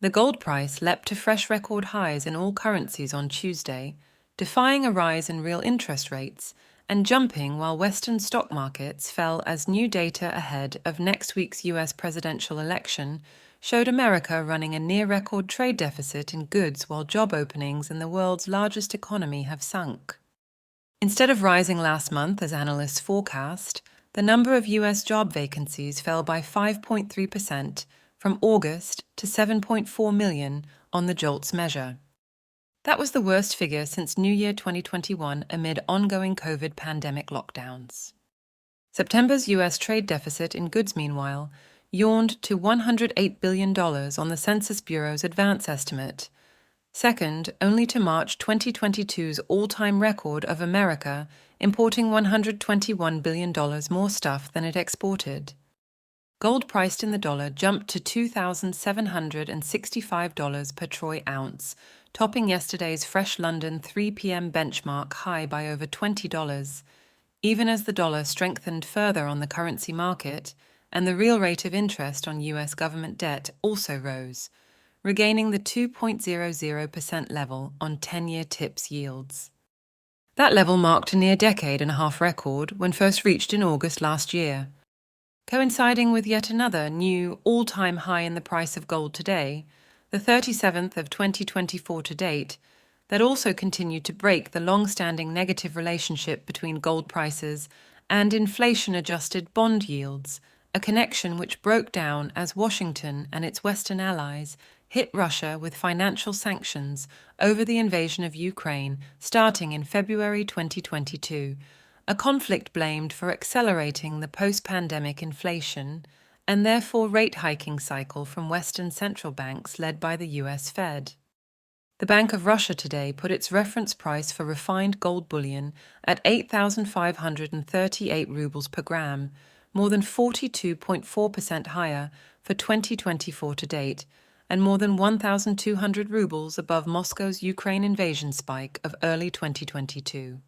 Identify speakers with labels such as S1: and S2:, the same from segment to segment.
S1: The gold price leapt to fresh record highs in all currencies on Tuesday, defying a rise in real interest rates and jumping while Western stock markets fell as new data ahead of next week's US presidential election showed America running a near-record trade deficit in goods while job openings in the world's largest economy have sunk. Instead of rising last month as analysts forecast, the number of US job vacancies fell by 5.3% from August to 7.4 million on the Jolts measure. That was the worst figure since New Year 2021 amid ongoing COVID pandemic lockdowns. September's US trade deficit in goods, meanwhile, yawned to $108 billion on the Census Bureau's advance estimate, second only to March 2022's all-time record of America importing $121 billion more stuff than it exported. Gold priced in the dollar jumped to $2,765 per troy ounce, topping yesterday's fresh London 3 p.m. benchmark high by over $20, even as the dollar strengthened further on the currency market and the real rate of interest on US government debt also rose, regaining the 2.00% level on 10-year TIPS yields. That level marked a near-decade-and-a-half record when first reached in August last year. Coinciding with yet another new all-time high in the price of gold today, the 37th of 2024 to date, that also continued to break the long-standing negative relationship between gold prices and inflation-adjusted bond yields, a connection which broke down as Washington and its Western allies hit Russia with financial sanctions over the invasion of Ukraine starting in February 2022, a conflict blamed for accelerating the post-pandemic inflation and therefore rate-hiking cycle from Western central banks led by the US Fed. The Bank of Russia today put its reference price for refined gold bullion at 8,538 rubles per gram, more than 42.4% higher for 2024 to date, and more than 1,200 rubles above Moscow's Ukraine invasion spike of early 2022.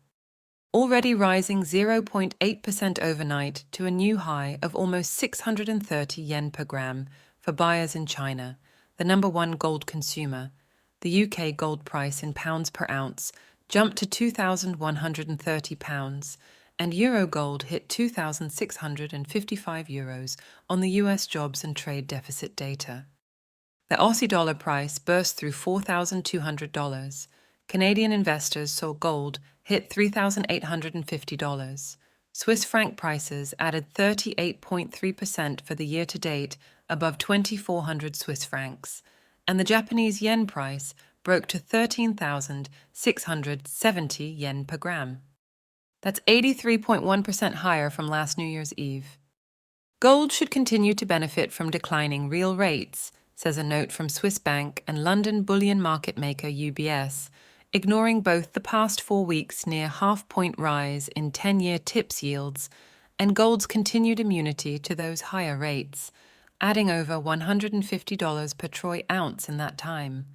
S1: Already rising 0.8% overnight to a new high of almost 630 yen per gram for buyers in China, the number one gold consumer. The UK gold price in pounds per ounce jumped to £2,130, and Euro gold hit €2,655 on the US jobs and trade deficit data. The Aussie dollar price burst through $4,200. Canadian investors saw gold hit $3,850. Swiss franc prices added 38.3% for the year to date, above 2,400 Swiss francs, and the Japanese yen price broke to 13,670 yen per gram. That's 83.1% higher from last New Year's Eve. Gold should continue to benefit from declining real rates, says a note from Swiss bank and London bullion market maker UBS, ignoring both the past 4 weeks' near half-point rise in 10-year TIPS yields and gold's continued immunity to those higher rates, adding over $150 per troy ounce in that time.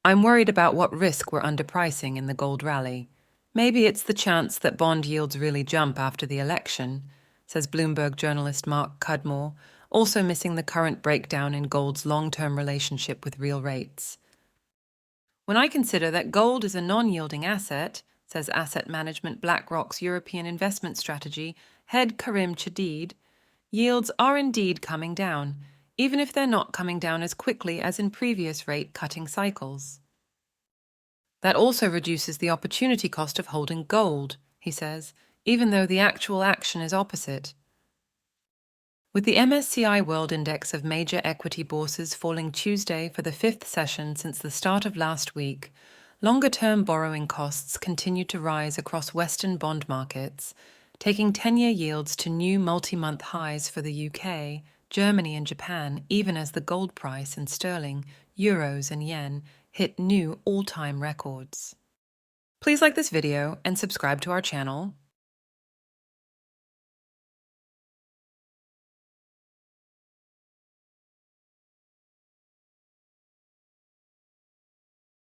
S1: I'm worried about what risk we're underpricing in the gold rally. Maybe it's the chance that bond yields really jump after the election, says Bloomberg journalist Mark Cudmore, also missing the current breakdown in gold's long-term relationship with real rates. When I consider that gold is a non-yielding asset, says asset management BlackRock's European investment strategy head Karim Chadid, yields are indeed coming down, even if they're not coming down as quickly as in previous rate-cutting cycles. That also reduces the opportunity cost of holding gold, he says, even though the actual action is opposite. With the MSCI World Index of major equity bourses falling Tuesday for the fifth session since the start of last week, longer-term borrowing costs continue to rise across Western bond markets, taking 10-year yields to new multi-month highs for the UK, Germany and Japan, even as the gold price in sterling, euros and yen hit new all-time records. Please like this video and subscribe to our channel.